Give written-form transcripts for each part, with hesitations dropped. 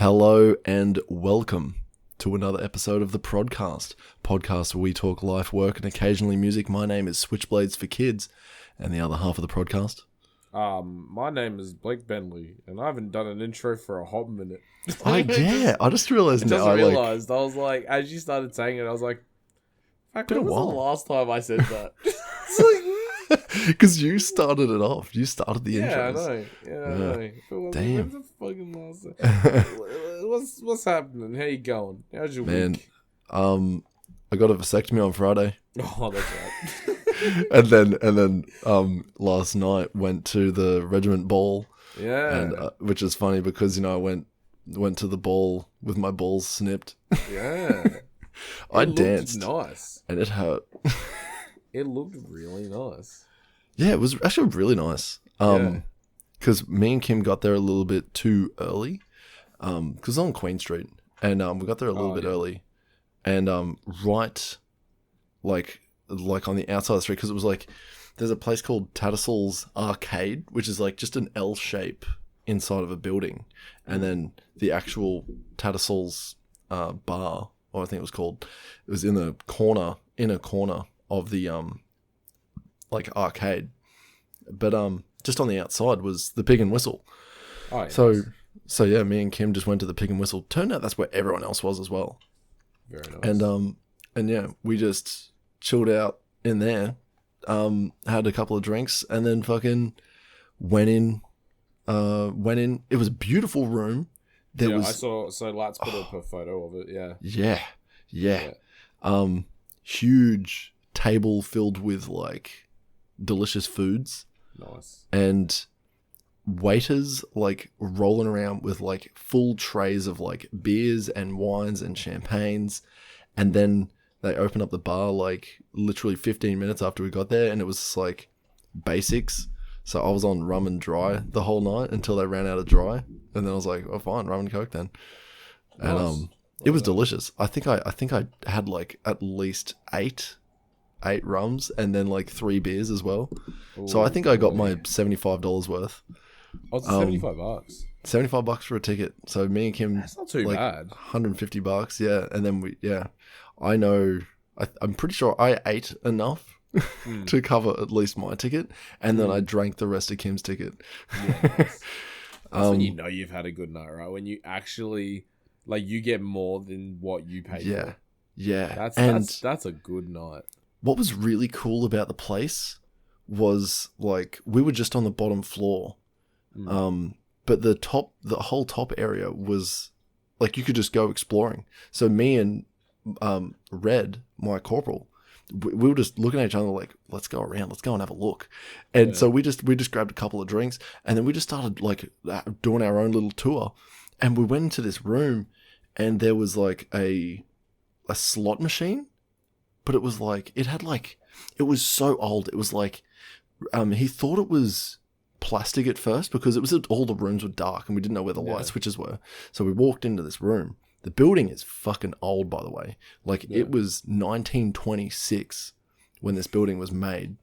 Hello and welcome to another episode of the Prod.Cast, podcast where we talk life, work, and occasionally music. My name is Switchblades for Kids, and the other half of the Prodcast. My name is Blake Bentley, and I haven't done an intro for a hot minute. I just realized now. I was like, as you started saying it, I was like, fuck, when was the last time I said that? Because you started it off. You started the intros. I know. Damn. When's the fucking last time? What's happening? How you going? How's your week? I got a vasectomy on Friday. Oh, that's right. and then last night went to the regiment ball. Yeah. And which is funny because I went to the ball with my balls snipped. Yeah. I danced. Nice. And it hurt. It looked really nice. Yeah, it was actually really nice. Because me and Kim got there a little bit too early. Because it's on Queen Street, and we got there a little bit early, and right, like on the outside of the street, because it was like there's a place called Tattersalls Arcade, which is like just an L shape inside of a building, and then the actual Tattersalls bar, or I think it was called, it was in the inner corner of the like arcade, but just on the outside was the Pig and Whistle. Oh, yes. So yeah, me and Kim just went to the Pig and Whistle. Turned out that's where everyone else was as well. Very nice. And yeah, we just chilled out in there, had a couple of drinks, and then fucking went in. It was a beautiful room. I saw. So Lats put up a photo of it. Yeah. Huge table filled with like delicious foods. Nice. And waiters like rolling around with like full trays of like beers and wines and champagnes, and then they open up the bar like literally 15 minutes after we got there, and it was just like basics. So I was on rum and dry the whole night until they ran out of dry, and then I was like, oh fine, rum and coke then. Nice. And it was delicious. I think I had like at least eight rums and then like 3 beers as well. Ooh, so I think I got my $75 worth. Oh, it's $75. $75 for a ticket. So me and Kim, that's not too bad. $150, yeah. And then I know, I'm pretty sure I ate enough to cover at least my ticket, and then I drank the rest of Kim's ticket. Yeah, nice. That's when you know you've had a good night, right? When you actually, like, you get more than what you pay for. Yeah. That's a good night. What was really cool about the place was, like, we were just on the bottom floor. But the whole top area was like you could just go exploring. So me and Red, my corporal, we were just looking at each other like, let's go around, let's go and have a look. And so we just grabbed a couple of drinks, and then we just started like doing our own little tour. And we went into this room, and there was like a slot machine, but it was like it was so old. It was like he thought it was plastic at first because it was all the rooms were dark and we didn't know where the light switches were. So we walked into this room. The building is fucking old, by the way. Like it was 1926 when this building was made.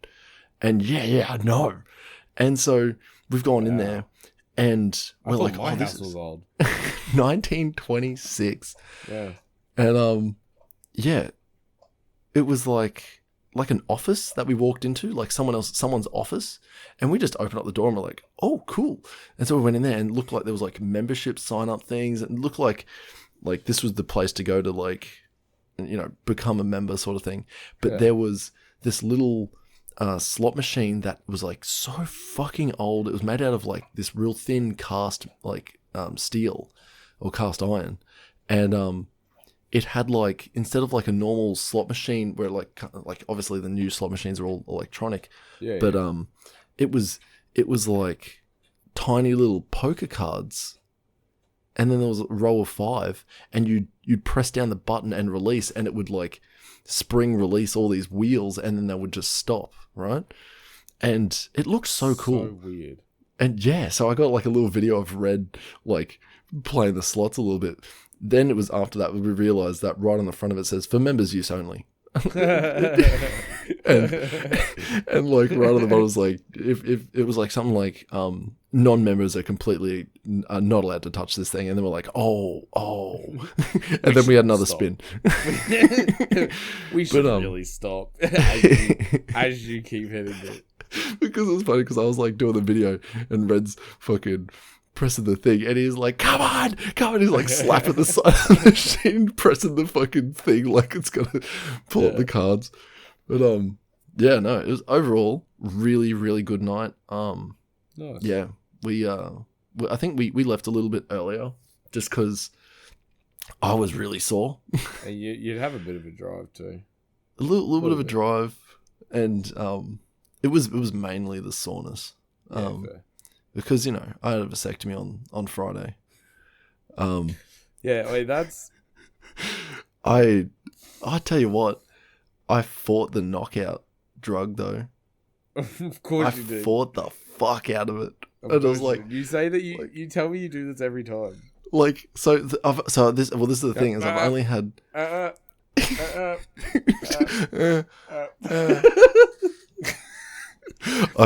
And I know. And so we've gone in there, and we're like, my house was old. 1926. Yeah. And it was like an office that we walked into, like someone's office, and we just opened up the door and we're like, oh, cool. And so we went in there and it looked like there was like membership sign up things, and it looked like this was the place to go to like, become a member sort of thing. But there was this little slot machine that was like so fucking old. It was made out of like this real thin cast like steel or cast iron, and it had like, instead of like a normal slot machine where like obviously the new slot machines are all electronic, but it was like tiny little poker cards, and then there was a row of 5, and you'd press down the button and release, and it would like spring release all these wheels, and then they would just stop, right? And it looked so cool. So weird. And so I got like a little video of Red like playing the slots a little bit. Then it was after that we realized that right on the front of it says for members use only. and like right at the bottom was like, if it was like something like non-members are completely not allowed to touch this thing, and then we're like, oh, and then we had another spin. We should really stop as you keep hitting it. Because it was funny because I was like doing the video and Red's fucking pressing the thing and he's like, come on, he's like slapping the side of the machine, pressing the fucking thing like it's gonna pull up the cards. But yeah, no, it was overall really, really good night. Nice. Yeah, I think we left a little bit earlier just because I was really sore. And you'd have a bit of a drive too. A little bit of a drive, and it was mainly the soreness. Because, you know, I had a vasectomy on Friday. Yeah, wait, that's... I tell you what, I fought the knockout drug, though. Of course you did. I fought the fuck out of it. And I was like... You say that you tell me you do this every time. Like, this is the thing, is I've only had... I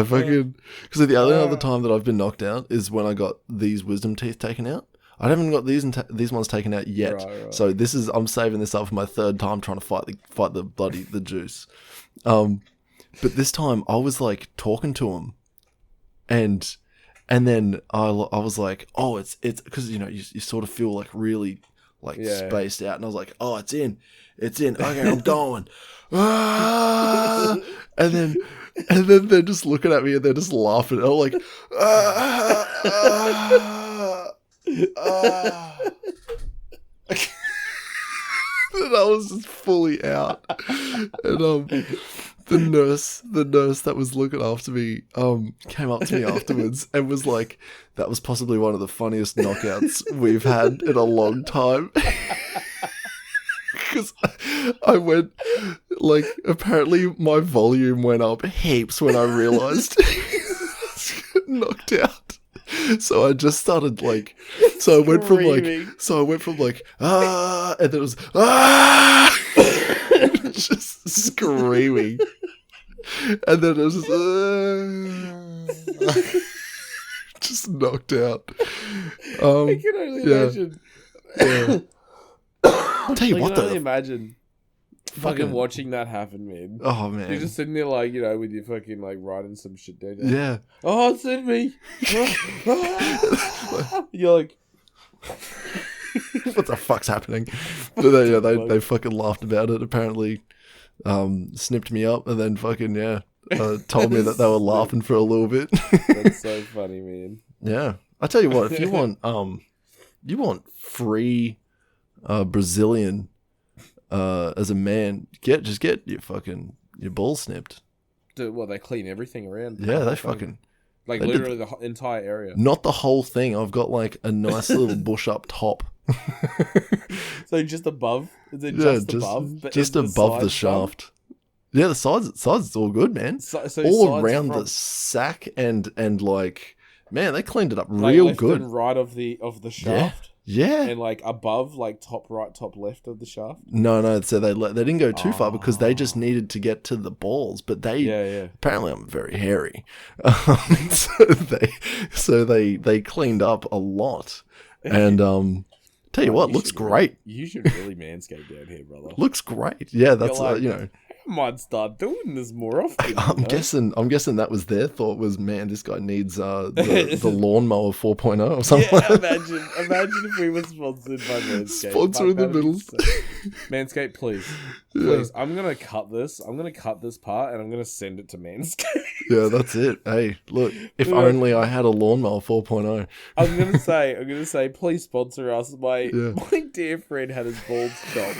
fucking... Because the only other time that I've been knocked out is when I got these wisdom teeth taken out. I haven't got these ones taken out yet. Right. So I'm saving this up for my third time trying to fight the juice. But this time I was like talking to him, and then I was like, oh, it's because, you know, you sort of feel like really like spaced out, and I was like, oh, it's in. Okay, I'm going. And then they're just looking at me and they're just laughing. And I'm like, and I was just fully out. And the nurse that was looking after me came up to me afterwards and was like, that was possibly one of the funniest knockouts we've had in a long time. Because I went, like, apparently my volume went up heaps when I realised I was knocked out. So I just started, like, I went from like, ah, and then it was, ah, just screaming. And then it was just knocked out. I can only imagine. Yeah. I'll tell you what, though. I can only imagine fucking watching that happen, man. Oh, man. You're just sitting there, like, you know, with your fucking, like, writing some shit down. Yeah. Oh, it's in me. You're like... What the fuck's happening? But they fucking laughed about it, apparently. Snipped me up and then fucking, told me that they were laughing for a little bit. That's so funny, man. Yeah. I tell you what, if you want free... Brazilian as a man, just get your balls snipped. Well, they clean everything around. Yeah, they fucking like they literally the entire area. Not the whole thing. I've got like a nice little bush up top. So just above? Is it just above? But just above the shaft. Yeah, the sides it's all good, man. So all around the sack and like, man, they cleaned it up real left good. And right of the shaft. Yeah. And like above, like top right, top left of the shaft? No. So they didn't go too far because they just needed to get to the balls. But they apparently I'm very hairy, so they cleaned up a lot. And tell you what, looks great. You should really manscape down here, brother. Looks great. Yeah, that's like, you know. I might start doing this more often. I'm guessing that was their thought was, man, this guy needs the lawnmower 4.0 or something. Yeah, imagine if we were sponsored by Manscaped. Sponsor in the middle. Manscaped, please. Please. I'm gonna cut this part and I'm gonna send it to Manscaped. Yeah, that's it. Hey, look, if only I had a lawnmower 4.0. I'm gonna say, please sponsor us. My dear friend had his balls chopped.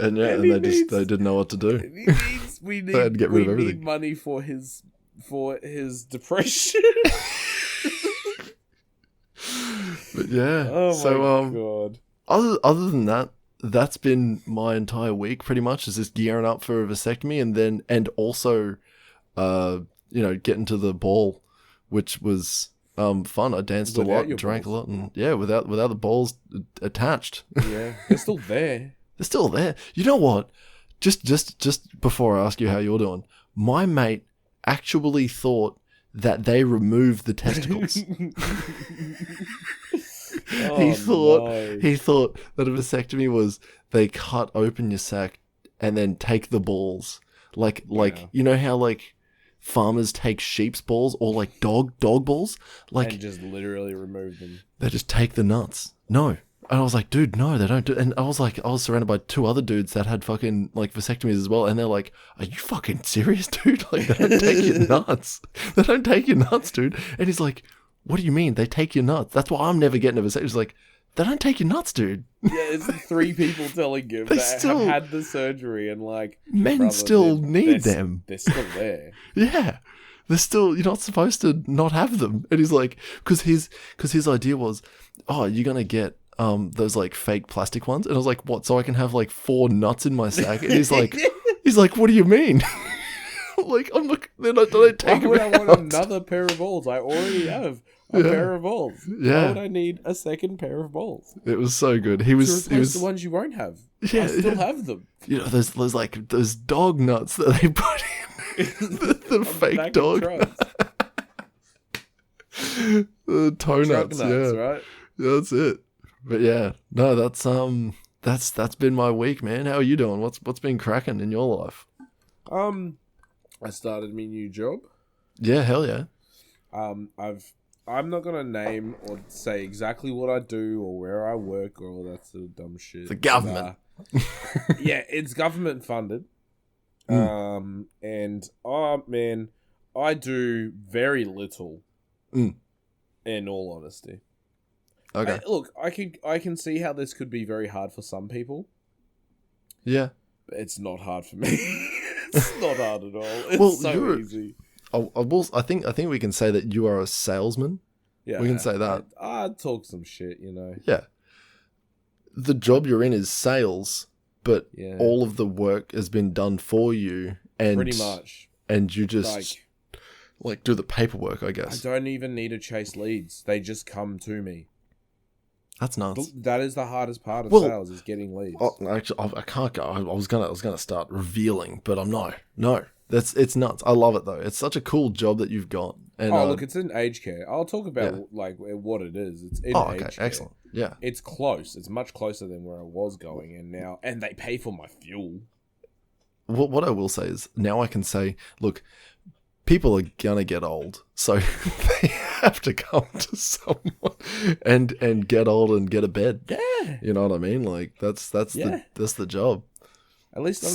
And they didn't know what to do. We had to get rid of everything. Need money for his depression. But yeah. Oh my god. Other than that, that's been my entire week pretty much, is just gearing up for a vasectomy and also getting to the ball, which was fun. I danced a lot, drank a lot, and without the balls attached. Yeah, they're still there. They're still there. You know what? Just before I ask you how you're doing, my mate actually thought that they removed the testicles. He thought that a vasectomy was they cut open your sack and then take the balls. Like you know how like farmers take sheep's balls or like dog balls? Like, and just literally remove them. They just take the nuts. No. And I was like, dude, no, they don't do. And I was surrounded by 2 other dudes that had fucking like vasectomies as well, and they're like, "Are you fucking serious, dude? Like, they don't take your nuts. They don't take your nuts, dude." And he's like, "What do you mean they take your nuts? That's why I'm never getting a vasectomy." He's like, "They don't take your nuts, dude." Yeah, it's 3 people telling him that have had the surgery, and like men brother, still need them. They're still there. Yeah. They're still, you're not supposed to not have them. And he's like, because his idea was, oh, you're gonna get those like fake plastic ones. And I was like, what? So I can have like 4 nuts in my sack? And he's like, what do you mean? Like, I'm like, they don't take them out. Why would I want another pair of balls? I already have a pair of balls. Yeah. Why would I need a second pair of balls? It was so good. He was the ones you won't have. Yeah, I still have them. You know, there's like those dog nuts that they put in the fake dog nuts. The toe nuts, nuts, right? Yeah, that's it. But yeah, no, that's been my week, man. How are you doing? What's been cracking in your life? I started my new job. Yeah, hell yeah. I'm not gonna name or say exactly what I do or where I work or all that sort of dumb shit. The government. Yeah, it's government funded. And man, I do very little. In all honesty. Okay. Look, I can see how this could be very hard for some people. Yeah. But it's not hard for me. It's not hard at all. It's so easy. I think we can say that you are a salesman. Yeah, we can say that. I talk some shit, you know. Yeah. The job you're in is sales, but yeah. all of the work has been done for you, and pretty much, and you just like do the paperwork, I guess. I don't even need to chase leads; they just come to me. That's nuts. That is the hardest part of sales is getting leads. Actually, I can't go. I was gonna start revealing, but I'm no. It's nuts. I love it though. It's such a cool job that you've got. And, look, it's in aged care. I'll talk about like what it is. It's in aged care. Excellent. Yeah, it's close. It's much closer than where I was going, and they pay for my fuel. What I will say is now I can say, look, people are gonna get old, so they have to come to someone and get old and get a bed. Yeah, you know what I mean. Like that's the job. At least I'm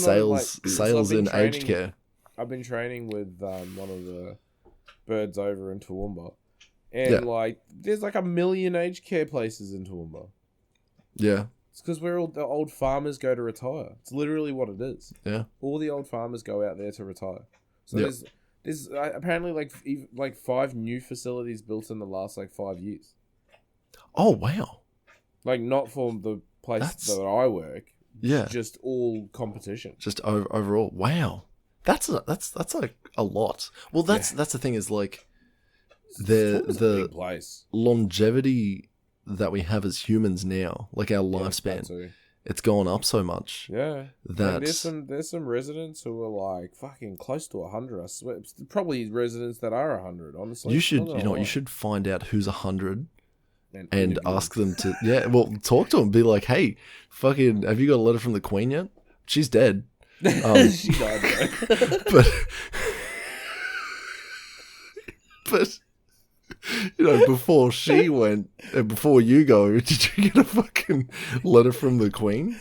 sales in aged care. I've been training with one of the birds over in Toowoomba, and like there's like 1 million aged care places in Toowoomba. Yeah, it's because where all the old farmers go to retire. It's literally what it is. Yeah, all the old farmers go out there to retire. So there's apparently like 5 new facilities built in the last like 5 years. Oh wow! Like not for the place that I work. Yeah, just all competition. Just overall. Wow. That's like a lot. Well, that's the thing is like the longevity that we have as humans now, like our lifespan, it's gone up so much. Yeah, that there's some residents who are like fucking close to 100. I swear, it's probably residents that are 100. Honestly, you should find out who's 100. And ask them to talk to them. Be like, hey, fucking, have you got a letter from the Queen yet? She's dead. She died, though. but you know, before she went and before you go, did you get a fucking letter from the Queen?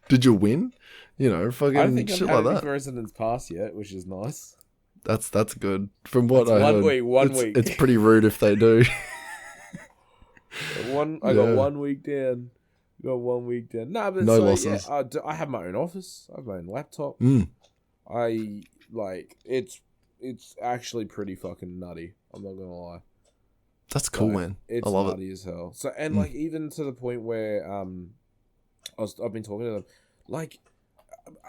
Did you win? You know, fucking I don't think shit I've like had that. Residence pass yet, which is nice. That's good. From what I heard, one week. It's pretty rude if they do. I got 1 week down. Got 1 week down. No, but no losses. Yeah, I have my own office. I have my own laptop. I like it's actually pretty fucking nutty. I'm not gonna lie. That's cool, man. It's I love nutty as hell. So and like even to the point where I've been talking to them, like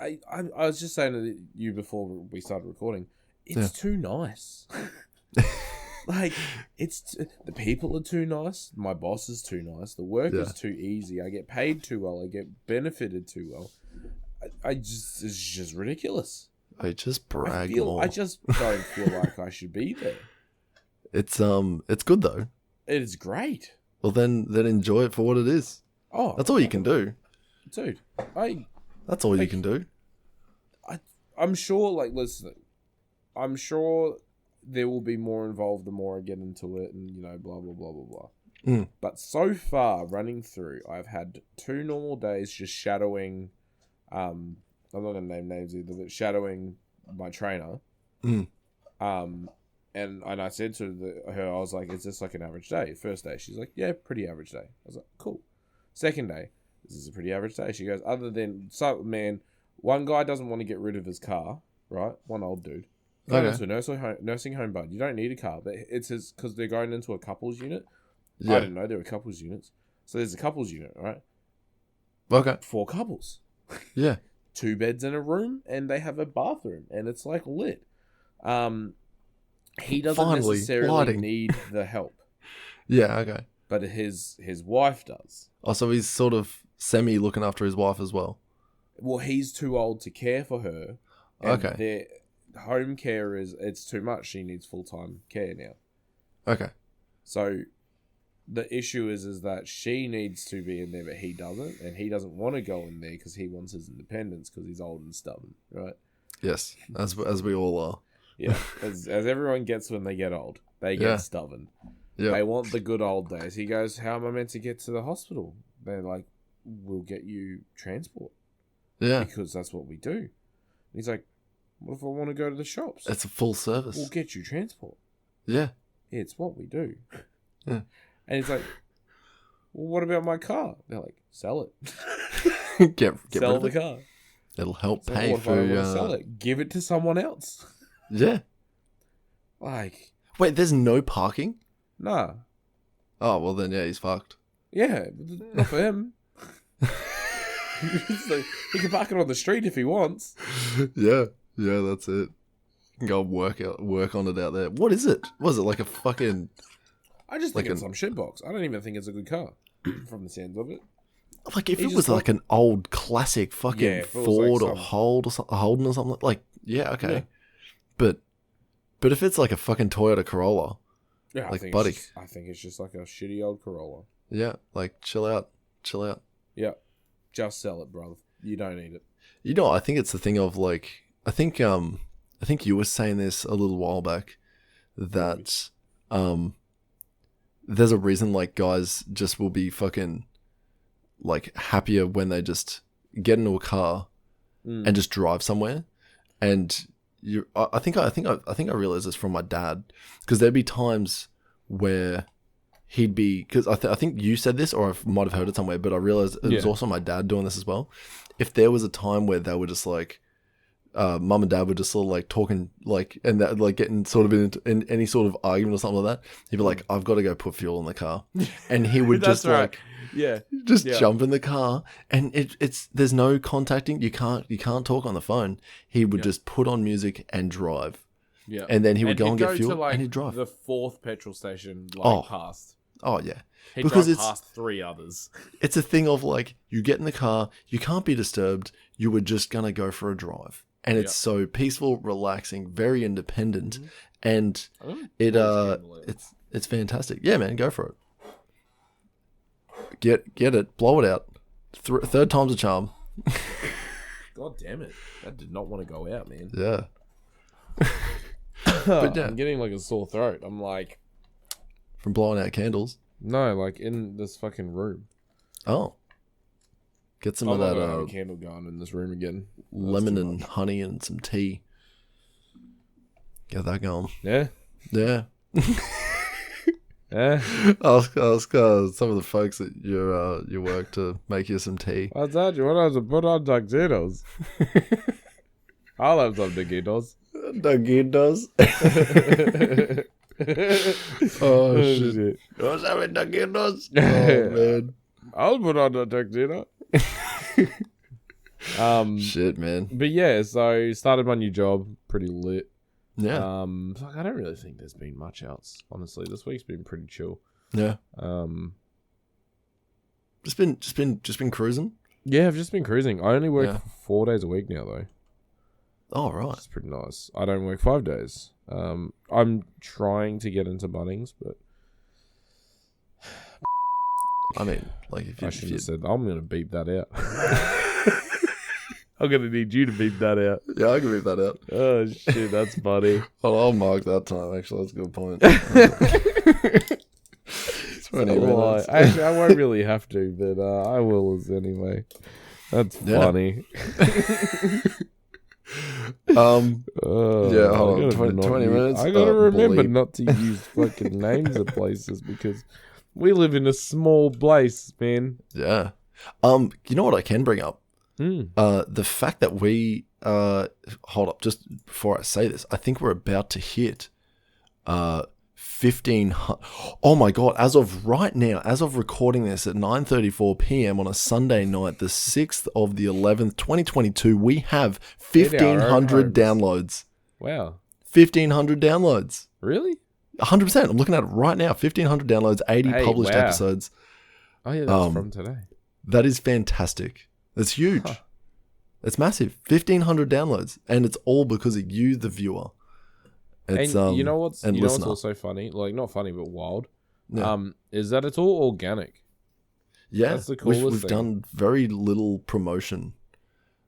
I was just saying to you before we started recording, it's too nice. Like, the people are too nice. My boss is too nice. The work is too easy. I get paid too well. I get benefited too well. it's just ridiculous. I just brag more. I just don't feel like I should be there. It's good though. It is great. Well, then enjoy it for what it is. Oh, that's all you can do, dude. That's all you can do. I'm sure. Like, listen, I'm sure there will be more involved the more I get into it, and blah blah blah blah blah. But so far, running through, I've had 2 normal days just shadowing. I'm not gonna name names either, but shadowing my trainer. And I said to her, I was like, "Is this like an average day?" First day, she's like, "Yeah, pretty average day." I was like, "Cool." Second day, this is a pretty average day. She goes, "Other than one guy doesn't want to get rid of his car, right? One old dude going into a nursing home, bud. You don't need a car, but it's because they're going into a couples unit. Yeah. I didn't know there were couples units, so there's a couples unit, right? Okay, 4 couples. Yeah, 2 beds in a room, and they have a bathroom, and it's like lit. He doesn't necessarily need the help. Yeah, okay. But his wife does. Oh, so he's sort of semi looking after his wife as well. Well, he's too old to care for her. And okay. Their home care it's too much. She needs full-time care now. Okay. So the issue is that she needs to be in there, but he doesn't, and he doesn't want to go in there because he wants his independence because he's old and stubborn, right? Yes, as we all are. Yeah, as everyone gets when they get old. They get stubborn. Yeah. They want the good old days. He goes, "How am I meant to get to the hospital?" They're like, "We'll get you transport." Yeah. Because that's what we do. And he's like, "What if I want to go to the shops?" It's a full service. We'll get you transport. Yeah. It's what we do. Yeah. And he's like, "Well, what about my car?" They're like, "Sell it." get Sell the car. It'll help pay for. What if I want to sell it? Give it to someone else. Yeah. Like. Wait, there's no parking? Nah. Oh, well then, yeah, he's fucked. Yeah, not for him. He can park it on the street if he wants. Yeah, that's it. You can go work on it out there. What is it? Was it like a fucking... I just think it's some shitbox. I don't even think it's a good car, from the sounds of it. Like, if it was like an old classic fucking Ford or Holden or something, like, yeah, okay. Yeah. But if it's like a fucking Toyota Corolla, yeah, like, buddy. I think it's just like a shitty old Corolla. Yeah, like, chill out. Yeah, just sell it, brother. You don't need it. I think it's the thing of, like, I think you were saying this a little while back, that there's a reason, like, guys just will be fucking, like, happier when they just get into a car and just drive somewhere. And I think I realized this from my dad, because there'd be times where he'd be, because I think you said this, or I might have heard it somewhere, but I realized it was also my dad doing this as well. If there was a time where they were just like, mum and dad were just sort of like talking, like, and that, like, getting sort of in any sort of argument or something like that, he'd be like, "I've got to go put fuel in the car," and he would just like, jump in the car, and it's there's no contacting. You can't talk on the phone. He would just put on music and drive. Yeah, and then he would go and get fuel, to, like, and he'd drive the 4th petrol station, like, past. Oh yeah, because it's past 3 others. It's a thing of, like, you get in the car, you can't be disturbed. You were just gonna go for a drive. And it's so peaceful, relaxing, very independent, and it's fantastic. Yeah, man, go for it. Get it, blow it out. Third time's a charm. God damn it! That did not want to go out, man. Yeah. But I'm getting like a sore throat. I'm like, from blowing out candles. No, like in this fucking room. Oh. Get some of that have a candle going in this room again. Lemon and honey and some tea. Get that going. Yeah. Yeah. Yeah. Ask some of the folks at your work to make you some tea. I told you, what I was to put on taquitos. I'll have some taquitos. Taquitos? Oh, shit. You want some taquitos? Oh, man. I'll put on the taquito. Shit, man. But yeah, so started my new job, pretty lit. Yeah. I don't really think there's been much else, honestly. This week's been pretty chill. Yeah. Just been cruising. Yeah, I've just been cruising. I only work Yeah. 4 days a week now, though. Oh, right. It's pretty nice. I don't work 5 days. I'm trying to get into Bunnings, but I mean, like, I should have said, I'm going to beep that out. I'm going to need you to beep that out. Yeah, I can beep that out. Oh, shit, that's funny. I'll mark that time, actually. That's a good point. 20 Well, minutes. actually, I won't really have to, but I will anyway. That's funny. Yeah, hold on. 20 minutes. I gotta remember bleep. not to use fucking names of places because we live in a small place, man. Yeah. You know what I can bring up? Mm. The fact that we hold up, just before I say this, I think we're about to hit 1,500. Oh my god! As of right now, as of recording this at 9:34 p.m. on a Sunday night, the 6th of the 11th, 2022, we have 1,500 downloads. Wow, 1,500 downloads. really? 100%. I'm looking at it right now. 1,500 downloads, 80 published episodes. Oh yeah, that's from today. That is fantastic. That's huge. Huh. It's massive. 1,500 downloads, and it's all because of you, the viewer. It's, and you know what's listener. also funny? Like not funny, but wild. Yeah. Is that it's all organic. Yeah, that's the coolest we've thing. done very little promotion.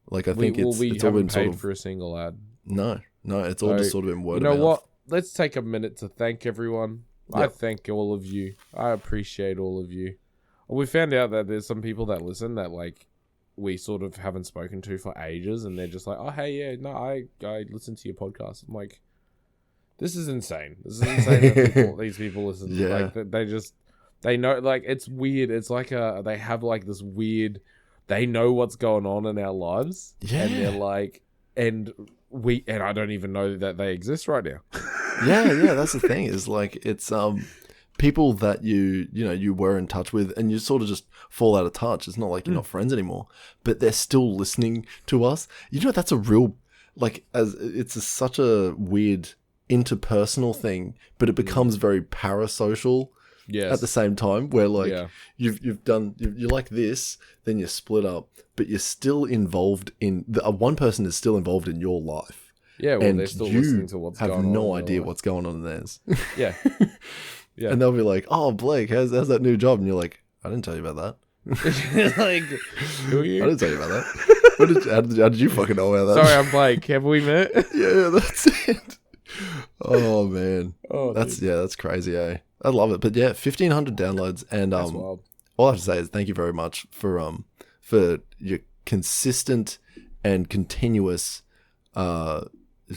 Like I think we it's all haven't been sort paid of for a single ad. no, it's all just sort of been word. You know of what? mouth. Let's take a minute to thank everyone. Yep. I thank all of you. I appreciate all of you. We found out that there's some people that listen that like we sort of haven't spoken to for ages, and they're just like, "Oh, hey, yeah, no, I listen to your podcast." I'm like, this is insane. This is insane that these people listen. Yeah. Like they know. Like it's weird. It's like they have like this weird. They know what's going on in our lives. Yeah. And they're like, and I don't even know that they exist right now. Yeah, that's the thing. Is like it's people that you were in touch with, and you sort of just fall out of touch. It's not like you're not friends anymore, but they're still listening to us. You know, that's a real such a weird interpersonal thing, but it becomes very parasocial. Yes. At the same time, where like you've done you like this, then you split up, but you're still involved in one person is still involved in your life. Yeah, well, and they're still listening to what's going on. Have no idea what's going on in theirs. Yeah. Yeah. And they'll be like, "Oh, Blake, how's that new job?" And you're like, "I didn't tell you about that." Like, who are you? I didn't tell you about that. How did you fucking know about that? Sorry, I'm Blake. Have we met? Yeah, that's it. Oh man, dude. that's crazy, eh? I love it. But yeah, 1,500 downloads, and That's wild. all I have to say is thank you very much for your consistent and continuous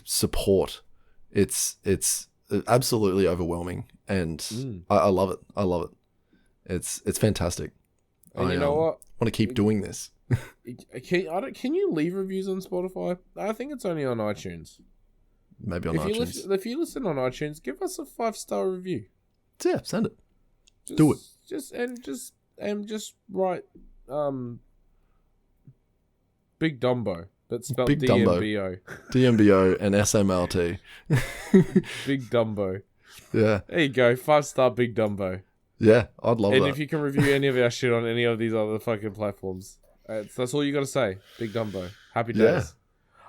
support. It's absolutely overwhelming, and I love it. I love it. It's fantastic. And you know what? I want to keep doing this. Can you leave reviews on Spotify? I think it's only on iTunes. Maybe on iTunes. If you listen on iTunes, give us a 5-star review. Yeah, send it. Do it. Just write Big Dumbo, but spelled Big Dumbo. DMBO. DMBO and SMLT. Big Dumbo. Yeah. There you go. 5-star Big Dumbo. Yeah, I'd love that. And if you can review any of our shit on any of these other fucking platforms, that's all you got to say. Big Dumbo. Happy days. Yeah.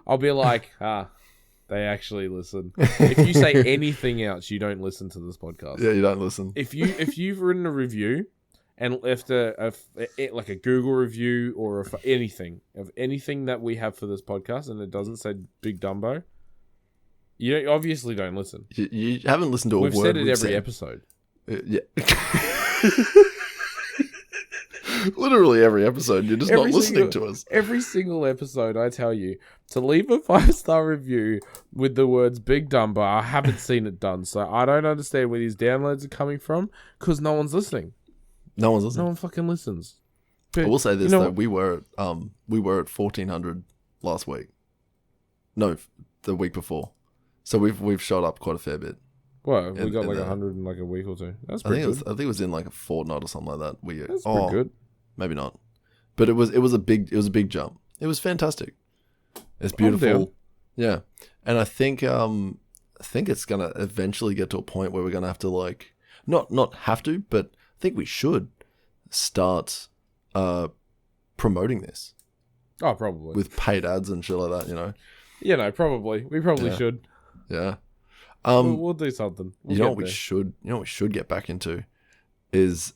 I'll be like, they actually listen. If you say anything else, you don't listen to this podcast. Yeah, you don't listen. If you've written a review and left like a Google review or anything that we have for this podcast, and it doesn't say Big Dumbo, you obviously don't listen. You haven't listened to a word we've said it every episode. Yeah. Literally every episode, you're just not listening to us. Every single episode, I tell you to leave a 5-star review with the words Big Dumbo. I haven't seen it done, so I don't understand where these downloads are coming from, because no one's listening. No one's listening. No one fucking listens. But, I will say this, though. We were at 1,400 last week. No, the week before. So we've shot up quite a fair bit. Well, we got like 100 in like a week or two. That's pretty good. I think it was in like a fortnight or something like that. That's pretty good. Maybe not, but it was a big jump. It was fantastic. It's beautiful. Yeah, and I think it's gonna eventually get to a point where we're gonna have to like not have to, but I think we should start promoting this. Oh, probably. With paid ads and shit like that, you know? Yeah, no, probably. We probably should. Yeah. We'll do something. You know what we should get back into is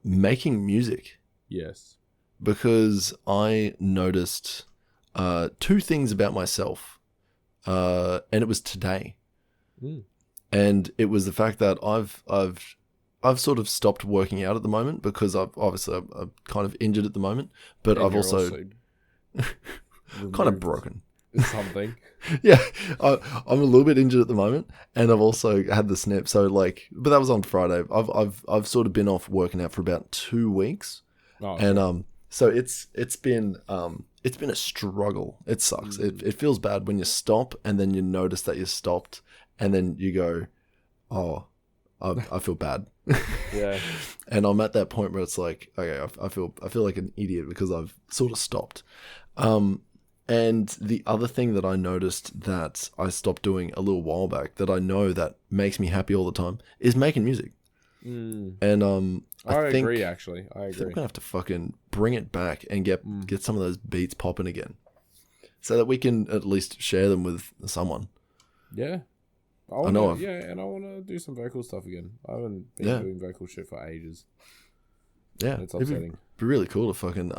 making music. Yes. Because I noticed two things about myself. And it was today. And it was the fact that I've sort of stopped working out at the moment because I'm kind of injured at the moment, but and I've also kind of broken. Something. Yeah, I'm a little bit injured at the moment, and I've also had the snip. So but that was on Friday. I've sort of been off working out for about 2 weeks, and so it's been a struggle. It sucks. It feels bad when you stop and then you notice that you stopped, and then you go, oh, I feel bad. Yeah. And I'm at that point where it's like, okay, I feel like an idiot because I've sort of stopped. And the other thing that I noticed that I stopped doing a little while back that I know that makes me happy all the time is making music. And I agree, actually. I agree. I think we're gonna have to fucking bring it back and get some of those beats popping again, so that we can at least share them with someone. Yeah. I want to do some vocal stuff again. I haven't been doing vocal shit for ages. Yeah, it's upsetting. It'd be really cool to fucking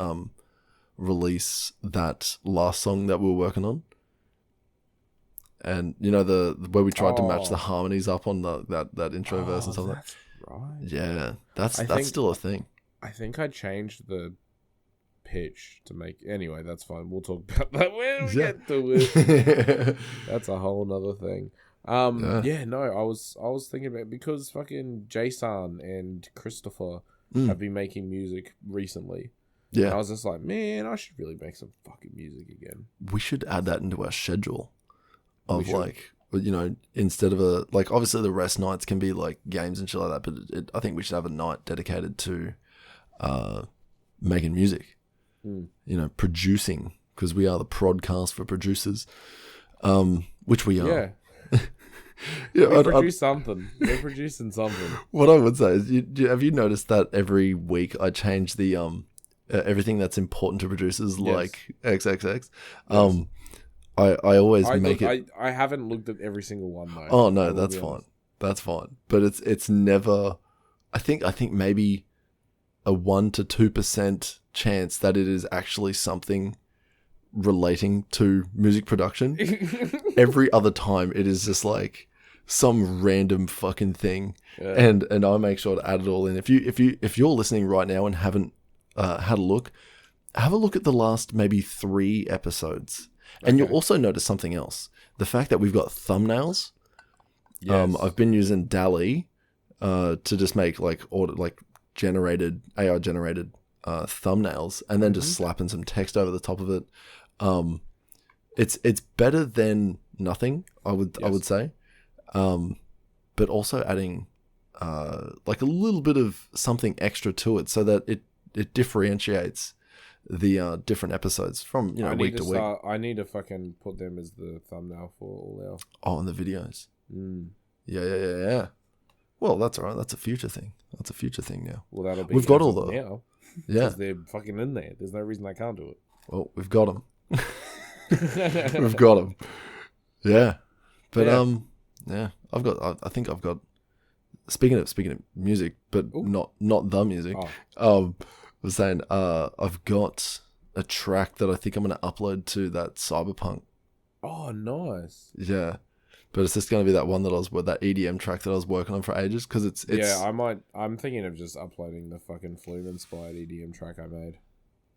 release that last song that we were working on. And you know the where we tried to match the harmonies up on that intro verse and something. That's right. Yeah, that's still a thing. I think I changed the pitch to make. Anyway, that's fine. We'll talk about that when we get to it. That's a whole nother thing. I was thinking about because fucking Jason and Christopher have been making music recently. Yeah, and I was just like, man, I should really make some fucking music again. We should add that into our schedule of like, you know, instead of obviously the rest nights can be like games and shit like that, but I think we should have a night dedicated to making music. You know, producing, because we are the Prod.Cast for producers, which we are. Yeah. Yeah, we produce something. We're producing something. What I would say is, have you noticed that every week I change the everything that's important to producers, like XXX? Yes. I always make it. I haven't looked at every single one though. Oh no, that's fine. That's fine. But it's never. I think maybe a 1 to 2% chance that it is actually something relating to music production. Every other time it is just like some random fucking thing. Yeah. And I make sure to add it all in. If you're listening right now and haven't had a look, have a look at the last maybe 3 episodes. Okay. And you'll also notice something else. The fact that we've got thumbnails. Yes. I've been using DALL-E to just make AI generated thumbnails, and then just slapping some text over the top of it. It's better than nothing, I would say. But also adding like a little bit of something extra to it so that it differentiates the different episodes from week to week. I need to fucking put them as the thumbnail for all our and the videos. Yeah. Well, that's all right. That's a future thing. Now. Well, that'll be. We've got all the now. Yeah, because they're fucking in there. There's no reason I can't do it. Well, we've got them. We've got them. Yeah, but yeah. I think I've got. Speaking of music, but not the music. I was saying I've got a track that I think I'm going to upload to that Cyberpunk. Oh, nice. Yeah. But it's just going to be that one that EDM track that I was working on for ages, because it's yeah, I'm thinking of just uploading the fucking Flume inspired EDM track I made.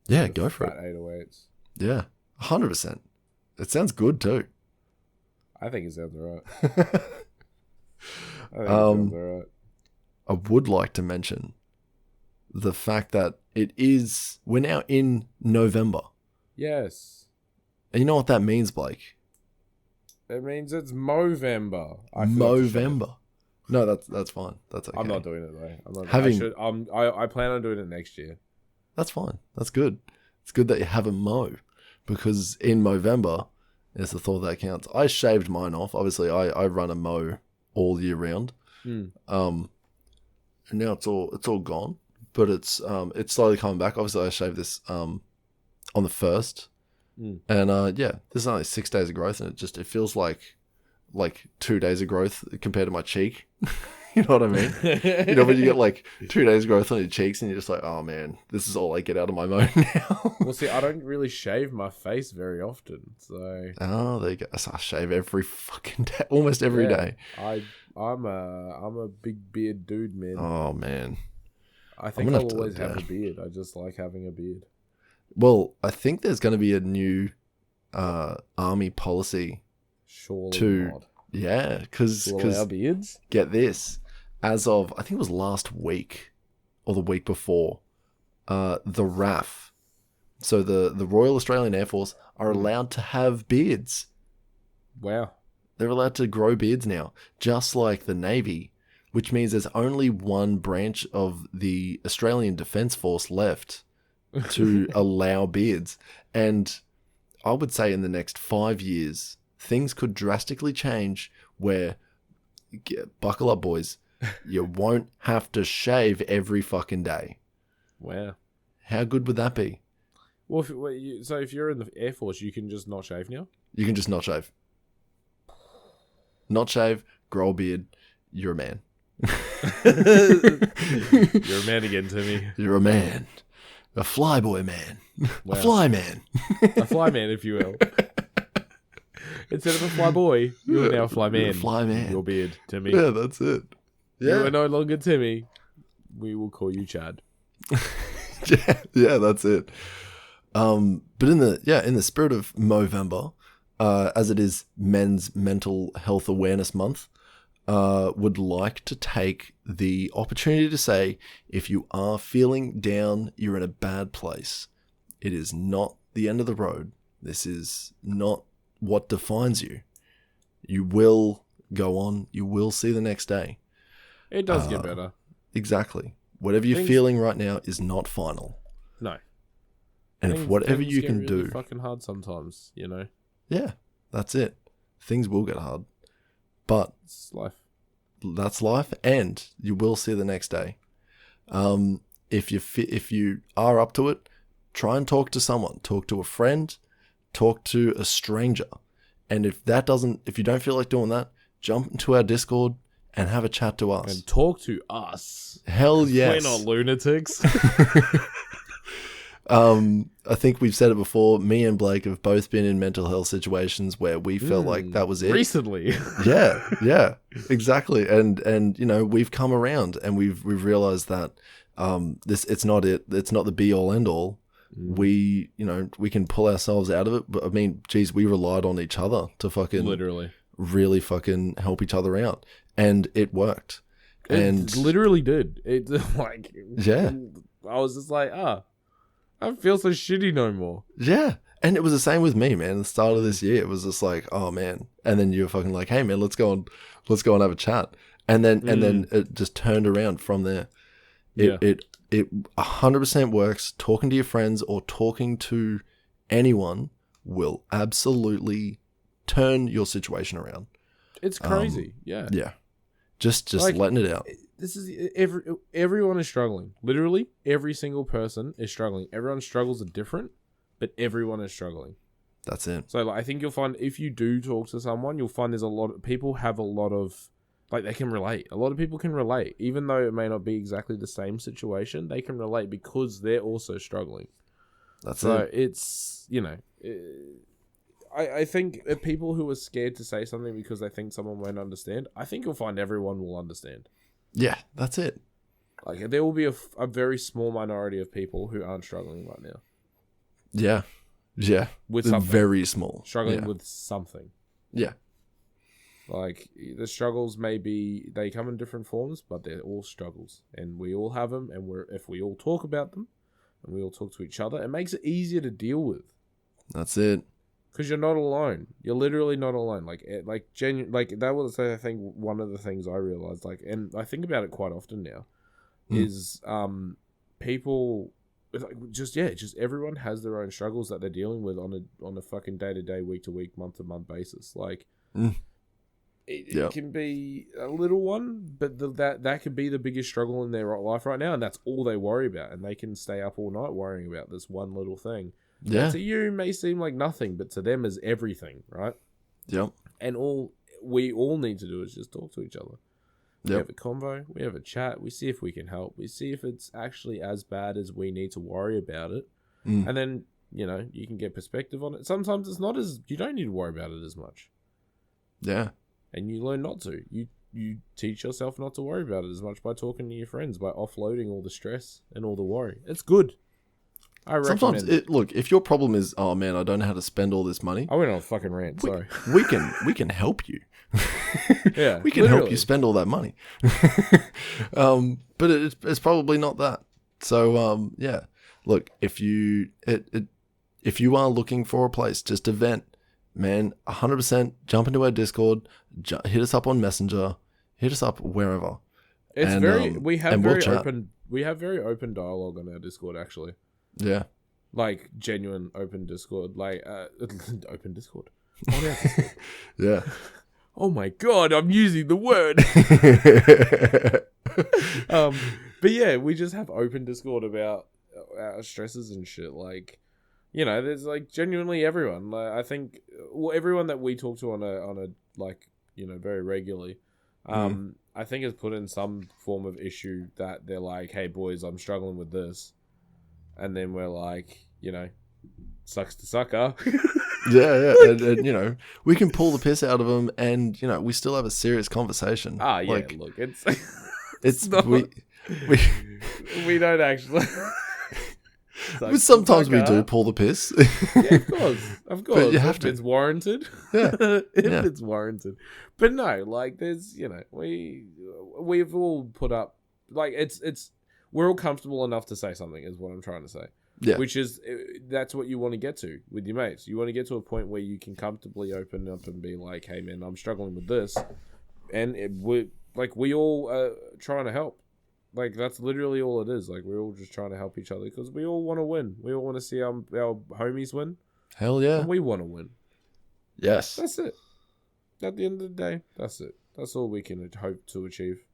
Yeah, go for it. 808s. Yeah, 100%. It sounds good too. I think it sounds alright. I would like to mention the fact that we're now in November. Yes. And you know what that means, Blake? It means it's Movember. Movember. No, that's fine. That's okay. I'm not doing it though. I plan on doing it next year. That's fine. That's good. It's good that you have a Mo, because in Movember is the thought that counts. I shaved mine off. Obviously, I run a Mo all year round. And now it's all gone, but it's slowly coming back. Obviously, I shaved this on the 1st. And yeah, there's only 6 days of growth, and it feels like 2 days of growth compared to my cheek. You know what I mean? You know, when you get like 2 days growth on your cheeks and you're just like, oh man, this is all I get out of my moan now. Well, see, I don't really shave my face very often, so. Oh, there you go. So I shave every fucking day, almost every day. I'm a big beard dude, man. Oh man. I think I'll always have a beard. I just like having a beard. Well, I think there's going to be a new army policy. Surely not. Yeah, because our beards? Get this. As of, I think it was last week or the week before, the RAF, so the Royal Australian Air Force, are allowed to have beards. Wow. They're allowed to grow beards now, just like the Navy, which means there's only one branch of the Australian Defence Force left to allow beards. And I would say in the next 5 years, things could drastically change where, buckle up, boys, you won't have to shave every fucking day. Wow. How good would that be? Well, so if you're in the Air Force, you can just not shave now? You can just not shave. Not shave, grow a beard, you're a man. You're a man again, Timmy. You're a man. A flyboy man. Wow. A fly man. A fly man, if you will. Instead of a fly boy, you are now a fly man. Fly man. Your beard, Timmy. Yeah, that's it. Yeah. You are no longer Timmy. We will call you Chad. yeah, that's it. But in the spirit of Movember, as it is Men's Mental Health Awareness Month, would like to take the opportunity to say, if you are feeling down, you're in a bad place. It is not the end of the road. This is not what defines you. You will go on. You will see the next day. It does get better. Exactly. Whatever you're feeling right now is not final. No. And if whatever you can really do, fucking hard sometimes, you know. Yeah, that's it. Things will get hard, but it's life. That's life, and you will see the next day. If you are up to it, try and talk to someone. Talk to a friend. Talk to a stranger. And if you don't feel like doing that, jump into our Discord and have a chat to us. And talk to us. Hell yes. We're not lunatics. I think we've said it before. Me and Blake have both been in mental health situations where we felt like that was it. Recently. Yeah, exactly. And you know, we've come around and we've realized that it's not it. It's not the be all end all. We can pull ourselves out of it. But I mean, geez, we relied on each other to fucking literally really fucking help each other out, and it worked. It literally did. It like I was just like, I don't feel so shitty no more. Yeah. And it was the same with me, man. At the start of this year, it was just like, oh man. And then you were fucking like, hey man, let's go and have a chat. And then it just turned around from there. It 100% works. Talking to your friends or talking to anyone will absolutely turn your situation around. It's crazy. Yeah. Just like, letting it out. This is everyone is struggling. Literally, every single person is struggling. Everyone's struggles are different, but everyone is struggling. That's it. So like, I think you'll find if you do talk to someone, you'll find there's a lot of people have a lot of like they can relate. A lot of people can relate, even though it may not be exactly the same situation. They can relate because they're also struggling. That's so it. It's I think people who are scared to say something because they think someone won't understand, I think you'll find everyone will understand. Yeah, that's it. Like, there will be a very small minority of people who aren't struggling right now. Yeah. With something. Very small. Struggling with something. Yeah. Like, the struggles they come in different forms, but they're all struggles. And we all have them, and if we all talk about them, and we all talk to each other, it makes it easier to deal with. That's it. Because you're not alone. You're literally not alone. That was, I think, one of the things I realized. Like, and I think about it quite often now, is people, just everyone has their own struggles that they're dealing with on a fucking day to day, week to week, month to month basis. Like, it can be a little one, but that could be the biggest struggle in their life right now, and that's all they worry about, and they can stay up all night worrying about this one little thing. Yeah. To you may seem like nothing, but to them is everything, right? Yep. And all we all need to do is just talk to each other. We Yep. have a convo, we have a chat, we see if we can help, we see if it's actually as bad as we need to worry about it. And then, you know, you can get perspective on it. Sometimes it's not as, you don't need to worry about it as much. Yeah. And you learn not to. You teach yourself not to worry about it as much by talking to your friends, by offloading all the stress and all the worry. It's good. I recommend Sometimes, look, if your problem is, oh man, I don't know how to spend all this money. I went on a fucking rant, sorry. We can help you. Yeah, we can help you spend all that money. But it's probably not that. So yeah, look, if you are looking for a place just to vent, man, 100% jump into our Discord, hit us up on Messenger, hit us up wherever. It's and, we have we'll very open dialogue on our Discord, actually. Yeah. Like genuine open Discord, like open Discord. Yeah. Oh my god, I'm using the word. But yeah, we just have open Discord about our stresses and shit. Like, you know, there's like genuinely everyone. Like, I think everyone that we talk to on a like, you know, very regularly, I think has put in some form of issue that they're like, hey boys, I'm struggling with this. And then we're like, you know, sucks to sucker. Yeah. And, you know, we can pull the piss out of them and, you know, we still have a serious conversation. Ah, yeah, like, look, it's not, we don't actually. But sometimes we do pull the piss. Yeah, of course. But you have to. It's warranted. Yeah. It's warranted. But no, like there's, you know, we've all put up, like we're all comfortable enough to say something is what I'm trying to say. Yeah. Which is, that's what you want to get to with your mates. You want to get to a point where you can comfortably open up and be like, hey man, I'm struggling with this. And we all trying to help. Like, that's literally all it is. Like, we're all just trying to help each other because we all want to win. We all want to see our homies win. Hell yeah. And we want to win. Yes. That's it. At the end of the day, that's it. That's all we can hope to achieve.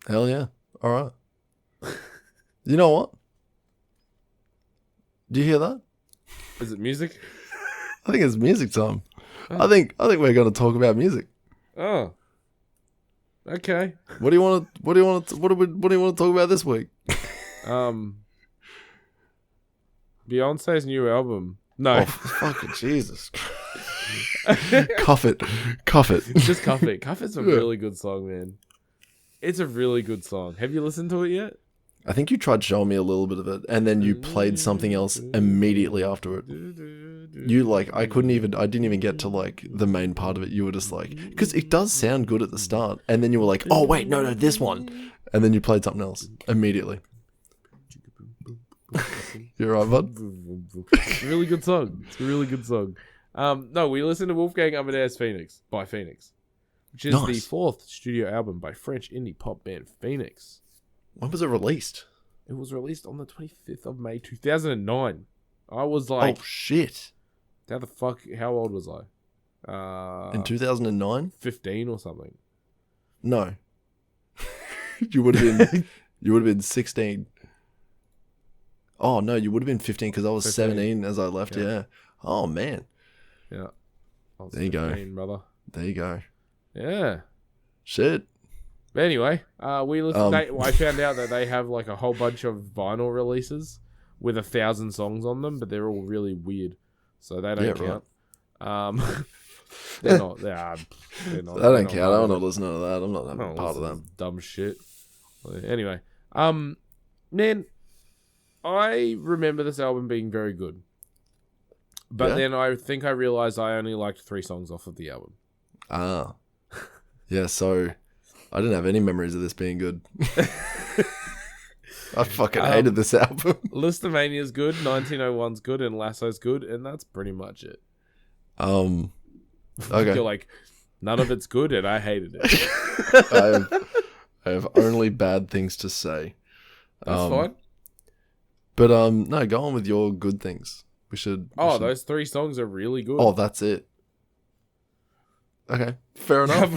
Hell yeah. All right. You know what? Do you hear that? Is it music? I think it's music time. Oh. I think we're going to talk about music. Oh. Okay. What do you want to talk about this week? Beyonce's new album. No. Oh, fucking Jesus. Cuff it. Just cuff it. Cuff it's a really good song, man. It's a really good song. Have you listened to it yet? I think you tried showing me a little bit of it, and then you played something else immediately after it. You I didn't even get to like the main part of it. You were just like, because it does sound good at the start, and then you were like, oh wait, no, this one, and then you played something else immediately. You're right, bud. It's a really good song. It's a really good song. No, we listened to Wolfgang Amadeus Pheonix by Pheonix, which is the 4th studio album by French indie pop band Pheonix. When was it released? It was released on the 25th of May, 2009. I was like... Oh, shit. How old was I? In 2009? 15 or something. No. You would have been 16. Oh, no, you would have been 15 because I was 15. 17 as I left, yeah. Oh, man. Yeah. There you 15, go. Brother. There you go. Yeah. Shit. But anyway, we listened. I found out that they have like a whole bunch of vinyl releases with 1,000 songs on them, but they're all really weird, so they don't count. Right. They're not. They're not. They don't count. I'm not listening to that. I'm not part of that dumb shit. Anyway, man, I remember this album being very good, but then I think I realized I only liked 3 songs off of the album. Ah, yeah. So. I didn't have any memories of this being good. I fucking hated this album. Listomania's good, 1901's good, and Lasso's good, and that's pretty much it. Okay. You're like, none of it's good, and I hated it. I have only bad things to say. That's fine. But no, go on with your good things. We should. Those 3 songs are really good. Oh, that's it. Okay, fair enough.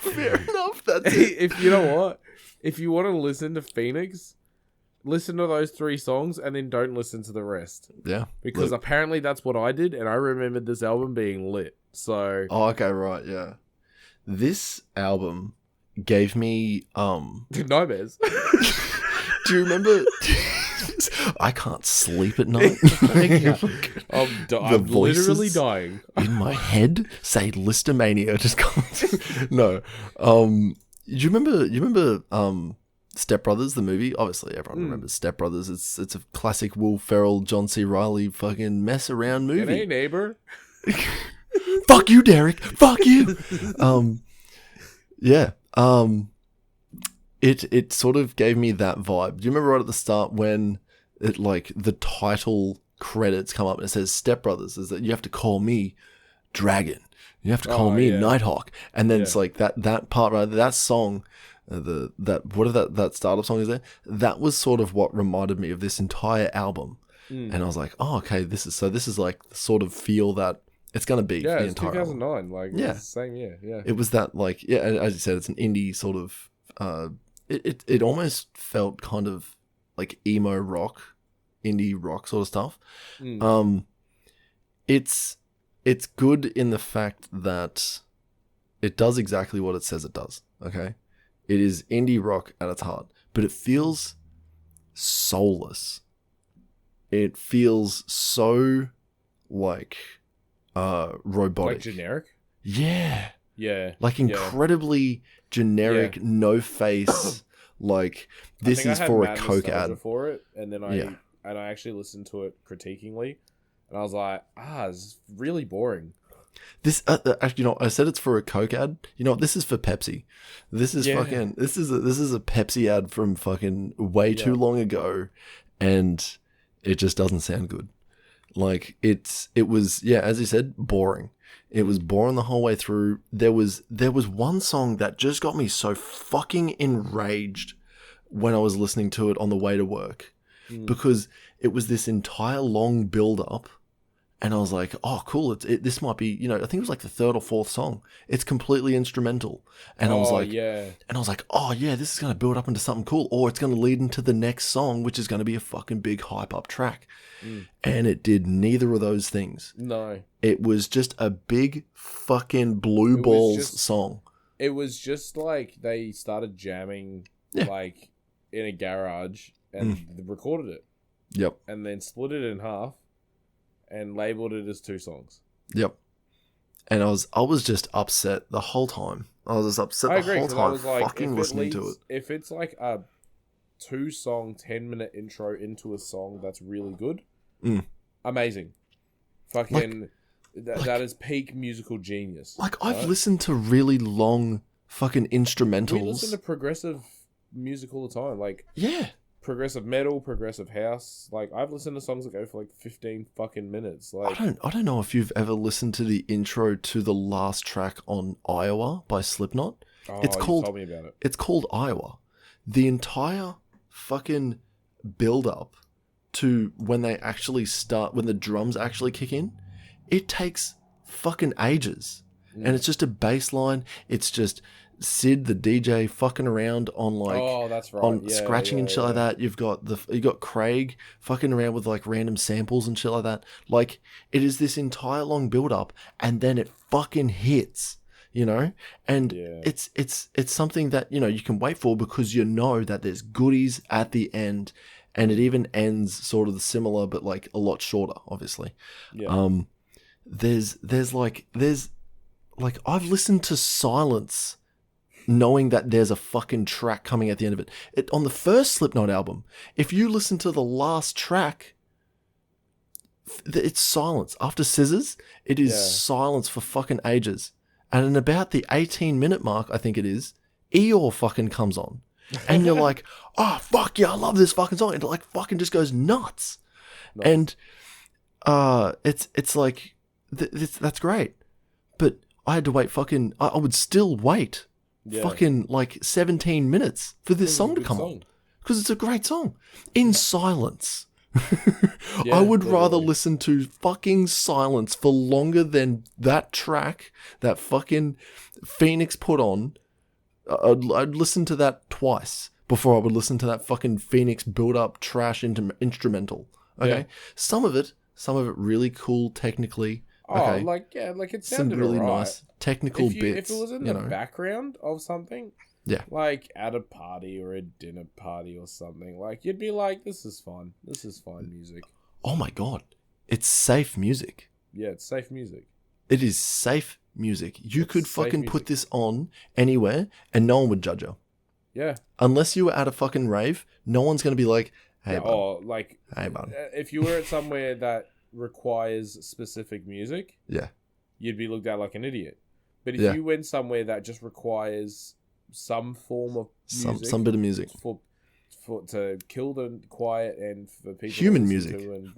Fair enough. That's it. If you know what, if you want to listen to Pheonix, listen to those 3 songs and then don't listen to the rest. Yeah. Because apparently that's what I did, and I remembered this album being lit. So... Oh, okay, right, yeah. This album gave me... nightmares. Do you remember... I can't sleep at night. I'm literally dying. In my head say Listomania just comes... No. You remember Step Brothers, the movie? Obviously, everyone remembers Step Brothers. It's a classic Will Ferrell, John C. Reilly fucking mess around movie. Hey, neighbor. Fuck you, Derek. Fuck you. Yeah. It sort of gave me that vibe. Do you remember right at the start when it like the title credits come up and it says Step Brothers? Is that you have to call me Dragon. You have to call me Nighthawk. And then it's like that part right there, that song, that startup song is there. That was sort of what reminded me of this entire album. And I was like, oh, okay, this is like the sort of feel that it's gonna be for the entire 2009, album. like it's the same year. Yeah. It was that like as you said, it's an indie sort of it almost felt kind of like emo rock, indie rock sort of stuff. It's good in the fact that it does exactly what it says it does, okay? It is indie rock at its heart, but it feels soulless. It feels so like robotic. Like generic? Yeah. Yeah. Like incredibly generic, no face, like this is for a Coke ad. For it, and then I actually listened to it critiquingly. And I was like, it's really boring. This, I said it's for a Coke ad. You know what? This is for Pepsi. This is fucking. This is a Pepsi ad from fucking way too long ago, and it just doesn't sound good. Like it was, as you said, boring. It was boring the whole way through. There was one song that just got me so fucking enraged when I was listening to it on the way to work, because it was this entire long build up. And I was like, oh, cool. This might be, I think it was like the 3rd or 4th song. It's completely instrumental. And I was like, oh yeah, this is going to build up into something cool. Or it's going to lead into the next song, which is going to be a fucking big hype up track. And it did neither of those things. No. It was just a big fucking blue balls song. It was just like they started jamming like in a garage and recorded it. Yep. And then split it in half. And labeled it as 2 songs. Yep. And I was just upset the whole time. I was just upset the whole time fucking listening to it. If it's like a 2-song, 10-minute intro into a song that's really good, amazing. Fucking, that is peak musical genius. Like, I've listened to really long fucking instrumentals. We listen to progressive music all the time. Like, progressive metal, progressive house. Like, I've listened to songs that go for like 15 fucking minutes. Like, I don't know if you've ever listened to the intro to the last track on Iowa by Slipknot. Oh, you told me about it. It's called Iowa. The entire fucking build up to when they actually start, when the drums actually kick in, it takes fucking ages. And it's just a bass line. It's just Sid, the DJ, fucking around on like, that's right. on scratching and shit like that. You got Craig fucking around with like random samples and shit like that. Like, it is this entire long build up, and then it fucking hits, and it's something that you can wait for, because that there's goodies at the end, and it even ends sort of similar but like a lot shorter, obviously. There's I've listened to Silence knowing that there's a fucking track coming at the end of it. On the first Slipknot album, if you listen to the last track, it's silence. After Scissors, it is silence for fucking ages. And in about the 18-minute mark, I think it is, Eeyore fucking comes on. And you're like, oh, fuck yeah, I love this fucking song. It like fucking just goes nuts. And it's like, that's great. But I had to wait fucking, I would still wait fucking like 17 minutes for this song to come on, because it's a great song in silence. I would rather listen to fucking Silence for longer than that track that fucking Pheonix put on. I'd listen to that twice before I would listen to that fucking Pheonix build-up trash instrumental. Okay, Yeah. some of it really cool technically. Okay. Like it Some sounded really alright. nice technical bits. If it was in the background of something, yeah, like at a party or a dinner party or something, like you'd be like, "This is fun. This is fine music." Oh my god, it's safe music. Yeah, it's safe music. It is safe music. You could fucking put this on anywhere, and no one would judge you. Yeah. Unless you were at a fucking rave, no one's gonna be like, "Hey, bud." Or like, hey, bud. If you were at somewhere that requires specific music, yeah, you'd be looked at like an idiot. But if Yeah. you went somewhere that just requires some form of music, some bit of music for to kill the quiet and for people human to music to and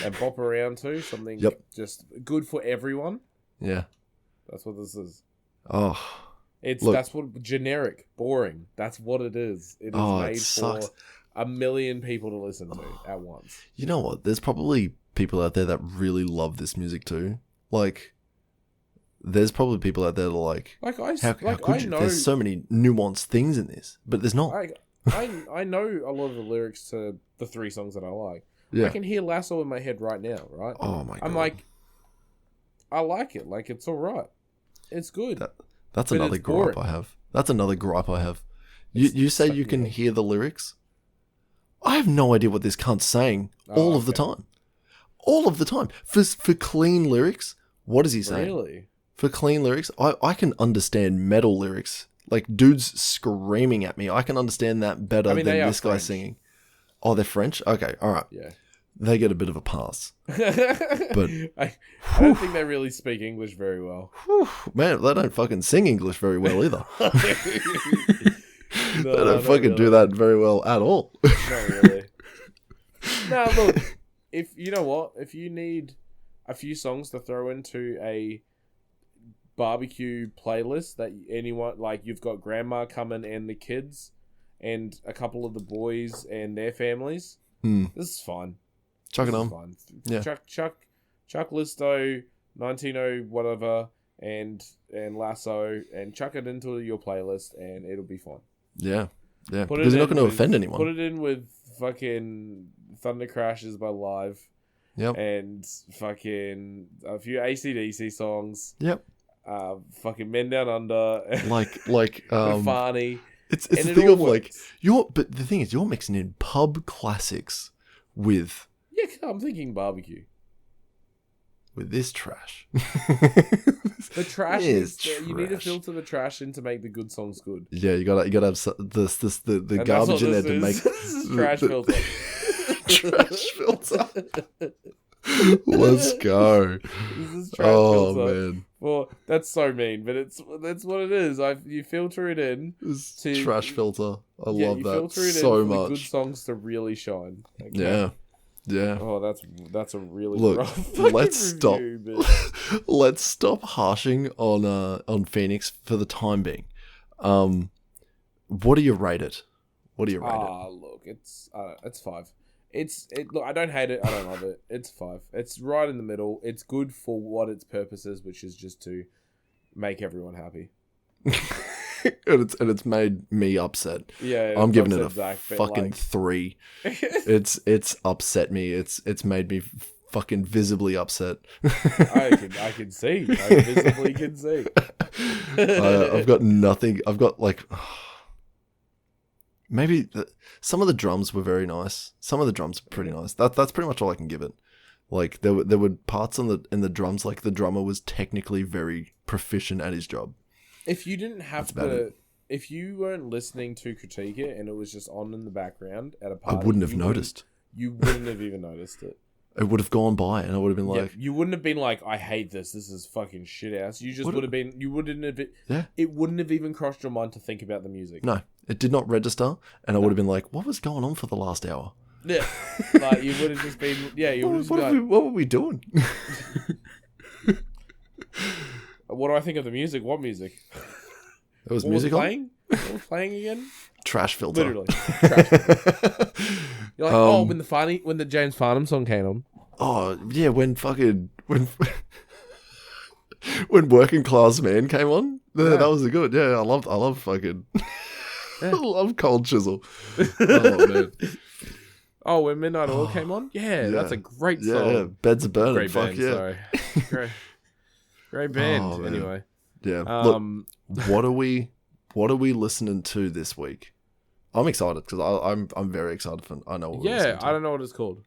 and bop around to something just good for everyone. Yeah, that's what this is. Oh, That's what generic, boring. That's what it is. It is made for a million people to listen to at once. You know what? There's probably people out there that really love this music too. Like, there's probably people out there that are like, how could you? There's so many nuanced things in this, but there's not. I know a lot of the lyrics to the 3 songs that I like. Yeah. I can hear Lasso in my head right now, right? Oh my god. I'm like, I like it. Like, it's alright. It's good. That's another gripe I have. That's another gripe I have. You say you can hear the lyrics? I have no idea what this cunt's saying all of the time. All of the time. For clean lyrics, what is he saying? Really? For clean lyrics, I can understand metal lyrics. Like, dudes screaming at me. I can understand that better than this guy singing. Oh, they're French? Okay, alright. Yeah. They get a bit of a pass. But I don't think they really speak English very well. Man, they don't fucking sing English very well either. They don't fucking do that very well at all. Not really. No, look, if you need a few songs to throw into a barbecue playlist that anyone, like, you've got grandma coming and the kids and a couple of the boys and their families, this is fine. Chuck it on. Fine. Yeah. Chuck Listo, 190 whatever, and Lasso, and chuck it into your playlist, and it'll be fine. Yeah, because you're not going to offend anyone. Put it in with fucking Thunder Crashes by Live. Yep. And fucking a few AC/DC songs. Yep. Fucking Men Down Under. like Fani. It's the thing of like but the thing is you're mixing in pub classics with I'm thinking barbecue. With this trash. The trash is you need to filter the trash in to make the good songs good. Yeah, you gotta have the garbage in there to make this is trash filter. Trash filter. Let's go. This is trash filter. Man. Well, that's so mean, but that's what it is. You filter it in to trash filter. I love that filter it so in for much. The good songs to really shine. Okay? Yeah. Yeah. Oh, that's a really rough let's review, stop. Let's stop harshing on Pheonix for the time being. What do you rate it? Look, it's 5. Look, I don't hate it. I don't love it. It's 5. It's right in the middle. It's good for what its purpose is, which is just to make everyone happy. and it's made me upset. Yeah, I'm giving it a fucking 3. It's upset me. It's made me fucking visibly upset. I can see. I visibly can see. I've got nothing. I've got like maybe some of the drums were very nice. Some of the drums were pretty nice. That's pretty much all I can give it. Like there were parts in the drums, like the drummer was technically very proficient at his job. If you didn't have if you weren't listening to critique it and it was just on in the background at a party, I wouldn't have noticed. You wouldn't have even noticed it. It would have gone by, and I would have been like, you wouldn't have been like, I hate this. This is fucking shit house. You just would have been. You wouldn't have. It wouldn't have even crossed your mind to think about the music. No, it did not register, and I would have been like, what was going on for the last hour? Yeah, like you would have just been. Yeah, you would have just been. What were we doing? What do I think of the music? What music? It was music playing. What was playing again? Trash filter. Literally. Trash filter. You're like, when the James Farnham song came on. Oh yeah, when Working Class Man came on, that was a good. Yeah, I love fucking. I love Cold Chisel. Oh, man. Oh, when Midnight Oil came on? Yeah, that's a great song. Yeah, Beds are Burning. Great Fuck band, yeah. sorry. Great band. Oh, anyway. Yeah. Look, what are we listening to this week? I'm excited because I'm very excited for. I know what we're listening to. I don't know what it's called.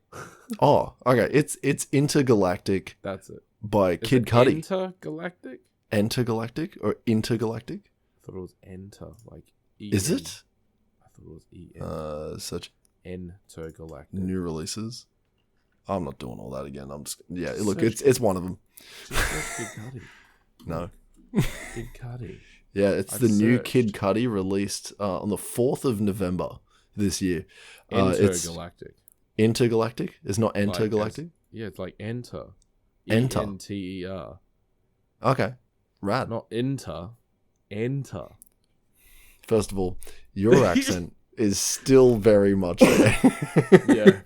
Oh, okay. It's Intergalactic. That's it. By Kid Cudi. Intergalactic? Intergalactic or Intergalactic? I thought it was Enter, like E. Is it? I thought it was E. Such Intergalactic. new releases. I'm not doing all that again. I'm just look, it's one of them. Kid Cudi. No. Kid Cudi. Yeah, it's the new Kid Cudi released on the 4th of November this year. Intergalactic. Intergalactic? It's not Intergalactic? It's like Enter. Enter. Enter. Okay. Rad. Not Enter. Enter. First of all, your accent is still very much there. Yeah.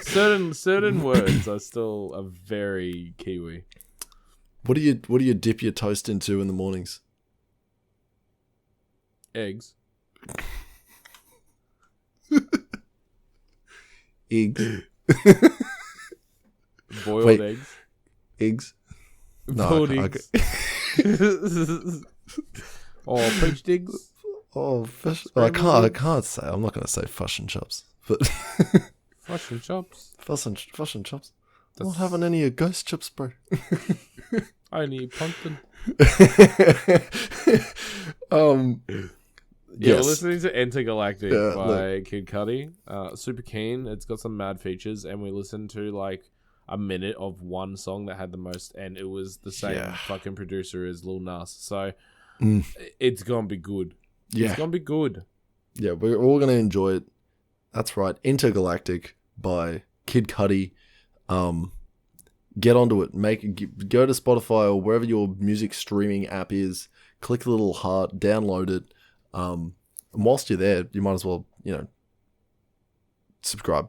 Certain words are still a very Kiwi. What do you dip your toast into in the mornings? Eggs. Eggs. Boiled eggs. Eggs. Boiled eggs. Or poached eggs. Oh, fish. I can't say. I'm not going to say fish and chops. But fish and chops. Fish and chops. I'm not having any of ghost chips, bro. I need pumpkin. Yes. We're listening to Intergalactic by Kid Cudi. Super keen. It's got some mad features, and we listened to like a minute of one song that had the most, and it was the same fucking producer as Lil Nas. So it's gonna be good. Yeah, it's gonna be good. Yeah, we're all gonna enjoy it. That's right. Intergalactic by Kid Cudi. Get onto it. Go to Spotify or wherever your music streaming app is. Click the little heart. Download it. And whilst you're there, you might as well, subscribe,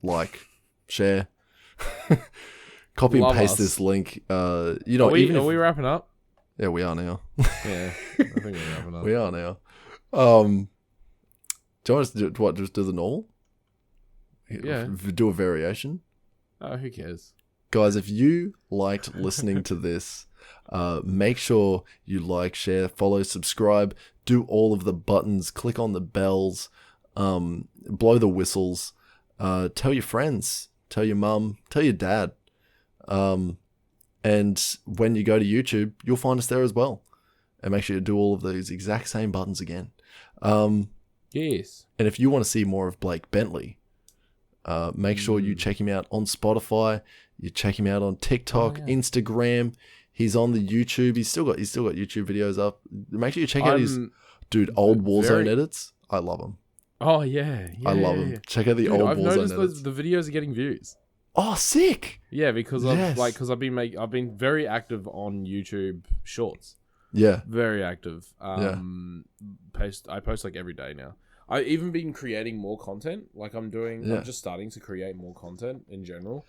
like, share, copy and paste this link. Are we wrapping up? Yeah, we are now. Yeah, I think we're wrapping up. We are now. Do you want us to do what? Just do the normal? Yeah. Do a variation. Oh, who cares? Guys, if you liked listening to this, make sure you like, share, follow, subscribe, do all of the buttons, click on the bells, blow the whistles, tell your friends, tell your mum, tell your dad. And when you go to YouTube, you'll find us there as well. And make sure you do all of those exact same buttons again. Yes. And if you want to see more of Blake Bentley, make sure you check him out on Spotify. You check him out on TikTok, Instagram. He's on the YouTube. He's still got YouTube videos up. Make sure you check out his old Warzone edits. I love them. Oh yeah, I love them. Check out the old Warzone edits. I've noticed the videos are getting views. Oh, sick! Yeah, because I've been very active on YouTube Shorts. Yeah, very active. I post like every day now. I've even been creating more content. Like I'm just starting to create more content in general.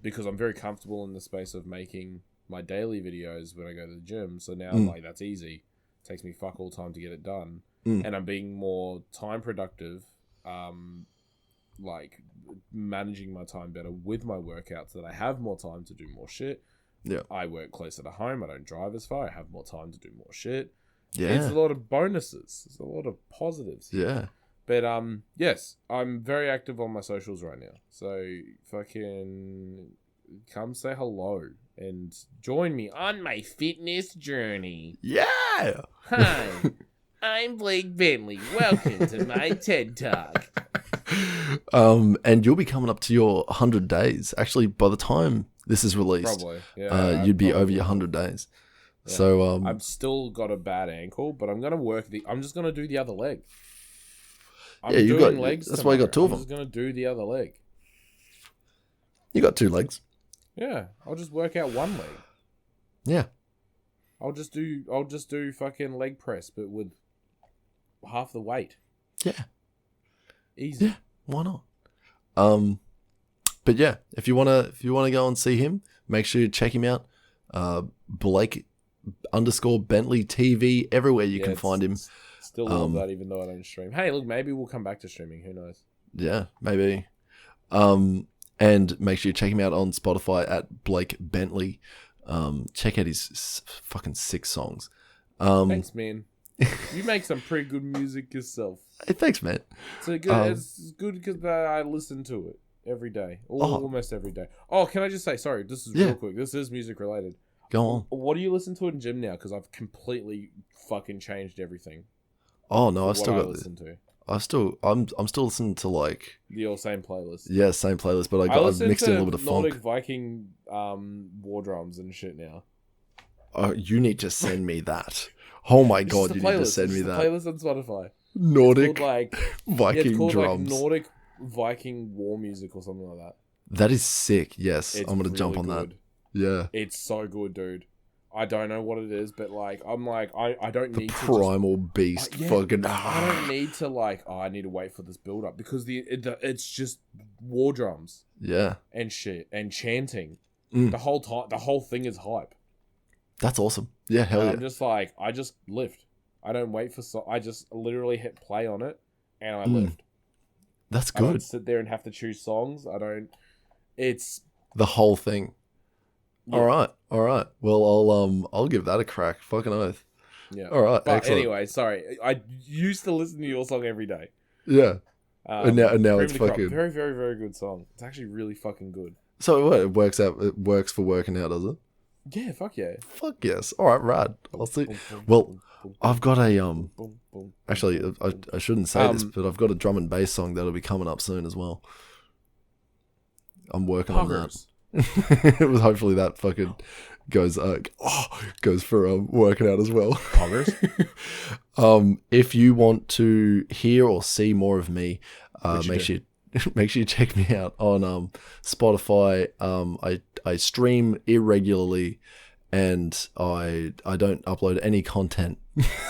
Because I'm very comfortable in the space of making my daily videos when I go to the gym. So now that's easy. It takes me fuck all time to get it done. And I'm being more time productive, like managing my time better with my workouts so that I have more time to do more shit. Yeah. I work closer to home. I don't drive as far. I have more time to do more shit. Yeah. It's a lot of bonuses. It's a lot of positives. Yeah. But yes, I'm very active on my socials right now. So fucking come say hello and join me on my fitness journey. Yeah. Hi, I'm Blake Bentley. Welcome to my TED Talk. And you'll be coming up to your 100 days. Actually, by the time this is released, you'd be over your 100 days. Yeah. So I've still got a bad ankle, but I'm gonna I'm just gonna do the other leg. You got legs. That's why you got two of them. I'm just gonna do the other leg. You got two legs. Yeah, I'll just work out one leg. Yeah. I'll just do fucking leg press, but with half the weight. Yeah. Easy. Yeah. Why not? But yeah, if you wanna go and see him, make sure you check him out. Blake _ Bentley TV, everywhere you can find him. Still love that, even though I don't stream. Hey, look, maybe we'll come back to streaming. Who knows? Yeah, maybe. And make sure you check him out on Spotify at Blake Bentley. Check out his fucking sick songs. Thanks, man. You make some pretty good music yourself. Hey, thanks, man. So good. It's good because I listen to it every day, almost every day. Oh, can I just say, sorry, this is real quick. This is music related. Go on. What do you listen to in gym now? Because I've completely fucking changed everything. Oh no, I've still got this. Listen to. I'm still listening to like your same playlist. Yeah, same playlist, but I've mixed in a little bit of Nordic funk. Viking war drums and shit now. You need to send me that. Oh my god, you need to send me that. Playlist on Spotify. Nordic Viking it's called like drums. Nordic Viking war music or something like that. That is sick. Yes, It's I'm gonna really jump on good. that. Yeah, it's so good, dude. I don't know what it is, but like I don't need to primal beast. Fucking. I don't need to I need to wait for this build up because it's just war drums. Yeah. And shit and chanting. The whole thing is hype. That's awesome. Yeah, hell yeah. I'm just I just lift. I don't wait for I just literally hit play on it and I lift. That's good. I don't sit there and have to choose songs. I don't. It's the whole thing. Yeah. All right. Well, I'll give that a crack. Fucking oath. Yeah. All right. But excellent. Anyway, sorry. I used to listen to your song every day. Yeah. And now it's fucking very, very, very good song. It's actually really fucking good. So what? It works for working out, does it? Yeah. Fuck yeah. Fuck yes. All right. Rad. I'll see. Well, I've got a Actually, I shouldn't say this, but I've got a drum and bass song that'll be coming up soon as well. I'm working on that. It was hopefully that fucking goes for working out as well. Poggers. If you want to hear or see more of me, make sure you check me out on Spotify. I stream irregularly and I don't upload any content.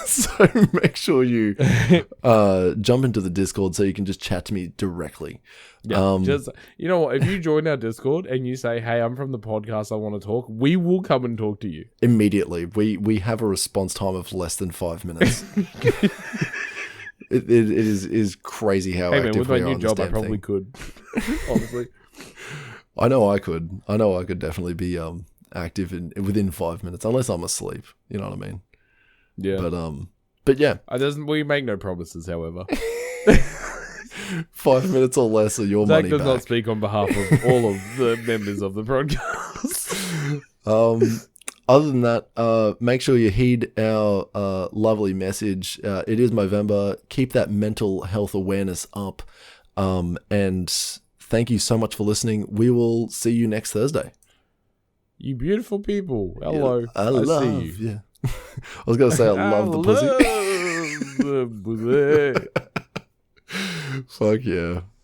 So make sure you jump into the Discord so you can just chat to me directly. Yeah, just you know what? If you join our Discord and you say, "Hey, I'm from the podcast. I want to talk," we will come and talk to you immediately. We have a response time of less than 5 minutes. It is crazy how active we are on this damn thing. With my new job, I probably could. Honestly, I know I could definitely be active within 5 minutes, unless I'm asleep. You know what I mean? Yeah. But yeah, we make no promises. However. 5 minutes or less of your money Zach does back. not speak on behalf of all of the members of the podcast. Other than that, make sure you heed our lovely message. It is Movember. Keep that mental health awareness up. And thank you so much for listening. We will see you next Thursday. You beautiful people. Hello. Yeah, I love you. Yeah. I was going to say I love the pussy. Fuck yeah.